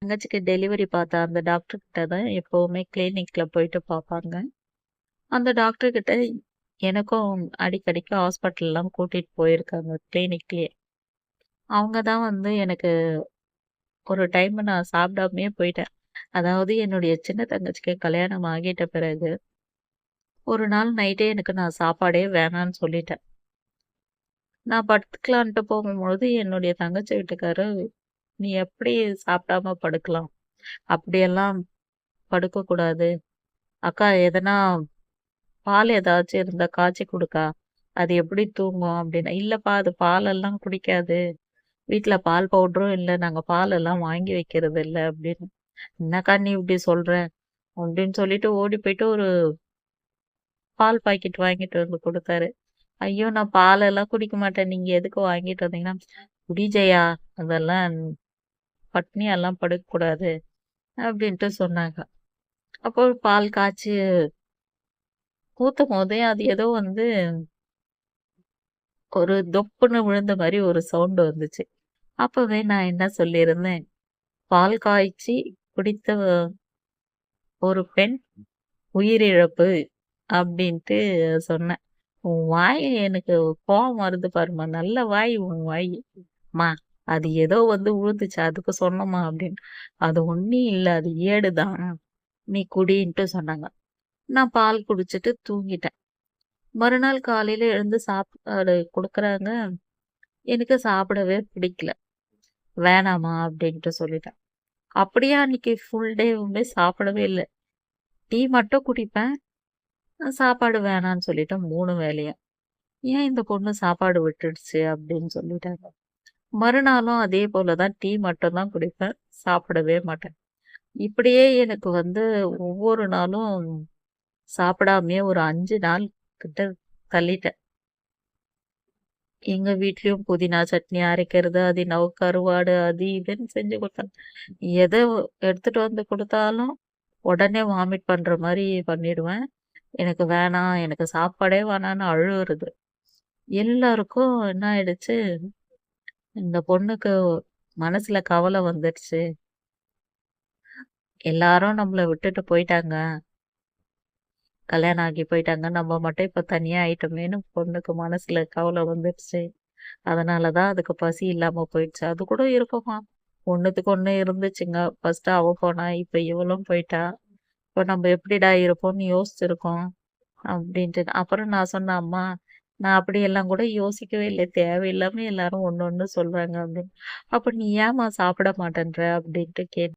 தங்கச்சிக்கு டெலிவரி பார்த்த அந்த டாக்டர் கிட்ட தான் எப்பவுமே கிளினிக்ல போயிட்டு பார்ப்பாங்க. அந்த டாக்டர் கிட்ட எனக்கும் அடிக்கடிக்கு ஹாஸ்பிட்டல்லாம் கூட்டிட்டு போயிருக்காங்க கிளினிக்லயே. அவங்க தான் வந்து எனக்கு ஒரு டைம் நான் சாப்பிடாமயே போயிட்டேன். அதாவது என்னுடைய சின்ன தங்கச்சிக்கு கல்யாணம் ஆகிட்ட பிறகு, ஒரு நாள் நைட்டே எனக்கு நான் சாப்பாடே வேணான்னு சொல்லிட்டேன். நான் படுத்துக்கலான்ட்டு போகும்பொழுது என்னுடைய தங்கச்சி வீட்டுக்காரு, "நீ எப்படி சாப்பிடாம படுக்கலாம்? அப்படியெல்லாம் படுக்கக்கூடாது. அக்கா எதனா பால் ஏதாச்சும் இருந்தா காய்ச்சி குடுக்கா. அது எப்படி தூங்கும்?" அப்படின்னா, "இல்லப்பா அது பாலெல்லாம் குடிக்காது. வீட்ல பால் பவுடரும் இல்ல. நாங்க பாலெல்லாம் வாங்கி வைக்கிறது இல்ல" அப்படின்னு. "என்னக்கா நீ இப்படி சொல்ற?" அப்படின்னு சொல்லிட்டு ஓடி போயிட்டு ஒரு பால் பாக்கெட் வாங்கிட்டு வந்து குடுத்தாரு. ஐயோ! நான் பாலெல்லாம் குடிக்க மாட்டேன். நீங்க எதுக்கு வாங்கிட்டு வந்தீங்கன்னா, "குடி ஜெயா. அதெல்லாம் பட்னியாலாம் படுக்கக்கூடாது" அப்படின்ட்டு சொன்னாங்க. அப்போ பால் காய்ச்சி ஊத்தும்போதே அது ஏதோ வந்து ஒரு தொப்புன்னு விழுந்த மாரி ஒரு சவுண்ட் வந்துச்சு. அப்பவே நான் என்ன சொல்லியிருந்தேன், "பால் காய்ச்சி குடித்த ஒரு பெண் உயிரிழப்பு" அப்படின்ட்டு சொன்னேன். "உன் வாய் எனக்கு கோவம் வருது பாரும்மா. நல்ல வாய் உன் வாய். அம்மா அது ஏதோ வந்து விழுந்துச்சு அதுக்கு சொன்னேம்மா" அப்படின்னு. "அது ஒண்ணும் இல்ல. அது ஏடு தான். நீ குடின்ட்டு" சொன்னாங்க. நான் பால் குடிச்சிட்டு தூங்கிட்டேன். மறுநாள் காலையில எழுந்து சாப்பாடு குடுக்குறாங்க. எனக்கு சாப்பிடவே பிடிக்கல. "வேணாம்மா" அப்படின்ட்டு சொல்லிட்டேன். அப்படியே அன்னைக்கு ஃபுல் டேவுமே சாப்பிடவே இல்ல. டீ மட்டும் குடிப்பேன். சாப்பாடு வேணான்னு சொல்லிட்டேன் 3 வேளையும். ஏன் இந்த பொண்ணு சாப்பாடு விட்டுடுச்சு அப்படின்னு சொல்லிட்டாங்க. மறுநாளும் அதே போல தான் டீ மட்டும் தான் குடிப்பேன். சாப்பிடவே மாட்டேன். இப்படியே எனக்கு வந்து ஒவ்வொரு நாளும் சாப்பிடாமயே ஒரு 5 நாள் கிட்ட தள்ளிட்டேன். எங்க வீட்லயும் புதினா சட்னி அரைக்கிறது, அது என்னவோ கருவாடு அது இதுன்னு செஞ்சு குடுத்தாங்க. எத எடுத்துட்டு வந்து குடுத்தாலும், உடனே வாமிட் பண்ற மாரி பண்ணிடுவேன். எனக்கு வேணாம், எனக்கு சாப்பாடே வேணான்னு அழுவுறது. எல்லாருக்கும் என்ன ஆயிடுச்சு, இந்த பொண்ணுக்கு மனசுல கவல வந்துடுச்சு. எல்லாரும் நம்மள விட்டுட்டு போயிட்டாங்க. கல்யாணம் ஆகி போயிட்டாங்க. நம்ம மட்டும் இப்ப தனியா ஆயிட்டோமேன்னு பொண்ணுக்கு மனசுல கவல வந்துடுச்சு. அதனால தான் அதுக்கு பசி இல்லாம போயிடுச்சு. அது கூட இருக்குமா. ஒண்ணுத்துக்கு ஒண்ணு இருந்துச்சுங்க. ஃபர்ஸ்ட் அவ போனா, இப்ப இவளும் போயிட்டா. இப்ப நம்ம எப்படிடா இருப்போம்னு யோசிச்சிருக்கோம். அப்படின்ட்டு. அப்புறம் நான் சொன்னேன், "அம்மா, நான் அப்படியெல்லாம் கூட யோசிக்கவே இல்ல. தேவையில்லாம எல்லாரும் ஒண்ணு ஒண்ணு சொல்றாங்க" அப்படின்னு. "அப்ப நீ ஏம்மா சாப்பிட மாட்டேன்ற?" அப்படின்ட்டு கேட்டேன்.